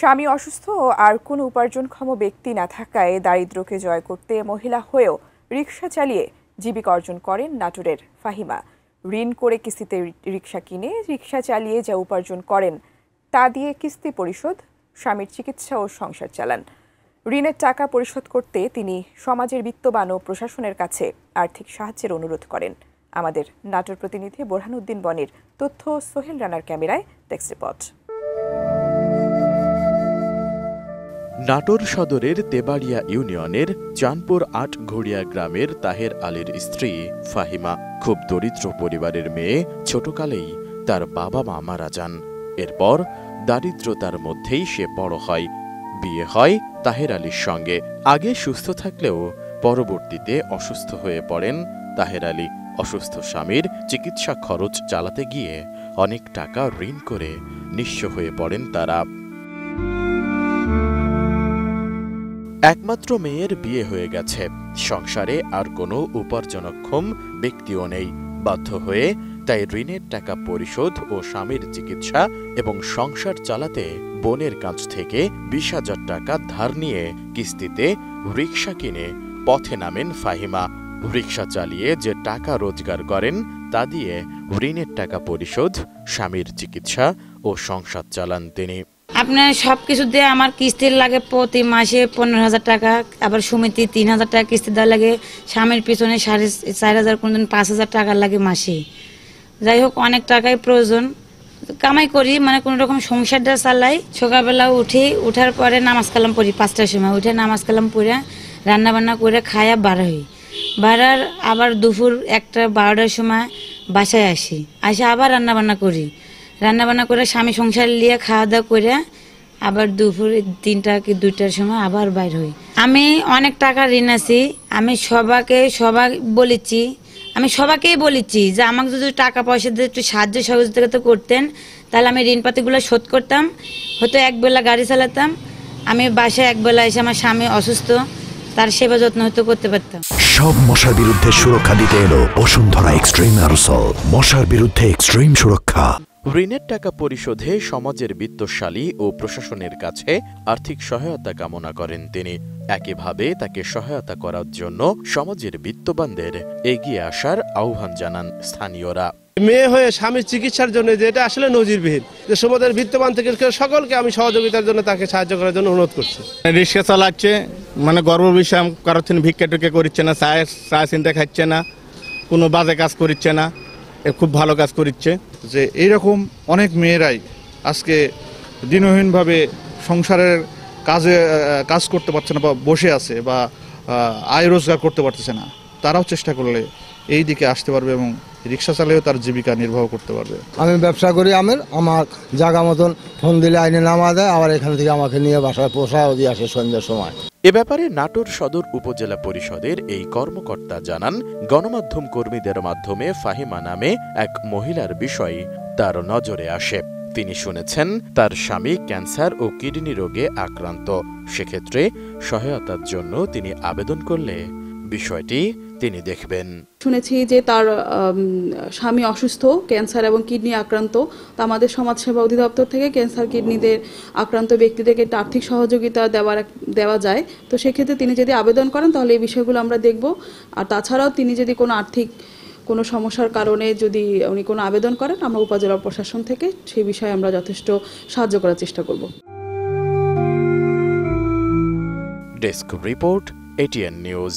স্বামী অসুস্থ ও আর কোনো উপার্জনক্ষম ব্যক্তি না থাকায় দারিদ্র্যকে জয় করতে মহিলা হয়েও রিকশা চালিয়ে জীবিকা অর্জন করেন নাটোরের ফাহিমা। ঋণ করে কিস্তিতে রিকশা কিনে রিকশা চালিয়ে যা উপার্জন করেন তা দিয়ে কিস্তি পরিশোধ, স্বামীর চিকিৎসা ও সংসার চালান। ঋণের টাকা পরিশোধ করতে তিনি সমাজের বিত্তবান ও প্রশাসনের কাছে আর্থিক সাহায্যের অনুরোধ করেন। আমাদের নাটোর প্রতিনিধি বোরহানউদ্দিন বনির তথ্য, সোহেল রানার ক্যামেরায় ডেস্ক রিপোর্ট। নাটোর সদরের তেবাড়িয়া ইউনিয়নের চাঁদপুর ৮ ঘড়িয়া গ্রামের তাহের আলীর স্ত্রী ফাহিমা খুব দরিদ্র পরিবারের মেয়ে। ছোটকালেই তার বাবা মা মারা যান। এরপর দারিদ্রতার মধ্যেই সে বড় হয়। বিয়ে হয় তাহের আলীর সঙ্গে। আগে সুস্থ থাকলেও পরবর্তীতে অসুস্থ হয়ে পড়েন তাহের আলী। অসুস্থ স্বামীর চিকিৎসা খরচ চালাতে গিয়ে অনেক টাকা ঋণ করে নিঃস্ব হয়ে পড়েন তারা। একমাত্র মেয়ের বিয়ে হয়ে গেছে, সংসারে আর কোনো উপার্জনক্ষম ব্যক্তিও নেই। বাধ্য হয়ে তাই ঋণের টাকা পরিশোধ ও স্বামীর চিকিৎসা এবং সংসার চালাতে বোনের কাছ থেকে ২০,০০০ টাকা ধার নিয়ে কিস্তিতে রিকশা কিনে পথে নামেন ফাহিমা। রিকশা চালিয়ে যে টাকা রোজগার করেন তা দিয়ে ঋণের টাকা পরিশোধ, স্বামীর চিকিৎসা ও সংসার চালান তিনি। আপনার সবকিছু দিয়ে আমার কিস্তির লাগে প্রতি মাসে ১৫,০০০ টাকা, আবার সমিতি ৩,০০০ টাকা কিস্তি দেওয়া লাগে, স্বামীর পিছনে ৪,৫০০, কোনদিন ৫,০০০ টাকা লাগে মাসে। যাই হোক, অনেক টাকাই প্রয়োজন। কামাই করি, মানে কোনো রকম সংসারটা চালাই। সকালবেলা উঠার পরে নামাজ কালাম পড়ি, ৫টার সময় উঠে নামাজ কালাম পড়ে রান্না বান্না করে খায়া বার হই। বাড়ার আবার দুপুর ১টা ১২টার সময় বাসায় আসি, আবার রান্না বান্না করি। রান্নাবান্না করে স্বামী সংসার নিয়ে খাওয়া দাওয়া করে আবার দুপুর ৩টা কি ২টার সময় আবার বাইর হই। আমি অনেক টাকা ঋণ আছি। আমি সবাইকেই বলেছি যে আমাকে যদি টাকা পয়সা দিয়ে একটু সাহায্য সহযোগিতা করতেন তাহলে আমি ঋণপাতিগুলো শোধ করতাম। হয়তো একবেলা গাড়ি চালাতাম, আমি বাসায় একবেলা এসে আমার স্বামী অসুস্থ, তার সেবা যত্ন হয়তো করতে পারতাম। সব মশার বিরুদ্ধে সুরক্ষা দিতে এলো বসুন্ধরা এক্সট্রিম অ্যারোসল, মশার বিরুদ্ধে এক্সট্রিম সুরক্ষা। ঋণের টাকা পরিশোধে সমাজের বিত্তশালী ও প্রশাসনের কাছে আর্থিক সহায়তা কামনা করেন তিনি। একইভাবে তাকে সহায়তা করার জন্য সমাজের বিত্তবানদের এগিয়ে আসার আহ্বান জানান স্থানীয়রা। মেয়ে হয়ে স্বামীর চিকিৎসার জন্য যেটা আসলে নজিরবিহীন, যে সমাজের বিত্তবান থেকে সকলকে আমি সহযোগিতার জন্য তাকে সাহায্য করার জন্য অনুরোধ করছি। রিক্সা চালাচ্ছে, মানে গর্ব বিষয়, কারোর থেকে ভিক্ষা টিক্ষা করছে না, চা চিন্তা খাচ্ছে না, কোনো বাজে কাজ করছে না, খুব ভালো কাজ করছে। যে এইরকম অনেক মেয়েরাই আজকে দিনহীনভাবে সংসারের কাজ করতে পারছে না, বা বসে আছে, বা আয় রোজগার করতে পারতেছে না। তারাও চেষ্টা করলে এই দিকে আসতে পারবে এবং রিক্সা চালিয়েও তার জীবিকা নির্বাহ করতে পারবে। আমি ব্যবসা করি, আমার জায়গা মতন ফোন দিলে আইনে নামা দেয়, আবার এখান থেকে আমাকে নিয়ে বাসায় পোষায় দিয়ে আসে সন্ধ্যার সময়। এ ব্যাপারে নাটোর সদর উপজেলা পরিষদের এই কর্মকর্তা জানান, গণমাধ্যম কর্মীদের মাধ্যমে ফাহিমা নামে এক মহিলার বিষয় তার নজরে আসে। তিনি শুনেছেন তার স্বামী ক্যান্সার ও কিডনি রোগে আক্রান্ত। সেক্ষেত্রে সহায়তার জন্য তিনি আবেদন করলে বিষয়টি তিনি দেখবেন। শুনেছি যে তার স্বামী অসুস্থ, ক্যান্সার এবং কিডনি আক্রান্ত। তো আমাদের সমাজসেবা অধিদপ্তর থেকে ক্যান্সার কিডনিদের আক্রান্ত ব্যক্তিদেরকে আর্থিক সহযোগিতা দেওয়া যায়। তো সেক্ষেত্রে তিনি যদি আবেদন করেন তাহলে এই বিষয়গুলো আমরা দেখব। আর তাছাড়াও তিনি যদি কোনো সমস্যার কারণে যদি উনি কোনো আবেদন করেন, আমরা উপজেলা প্রশাসন থেকে সেই বিষয়ে আমরা যথেষ্ট সাহায্য করার চেষ্টা করব। Desk report, ATN news.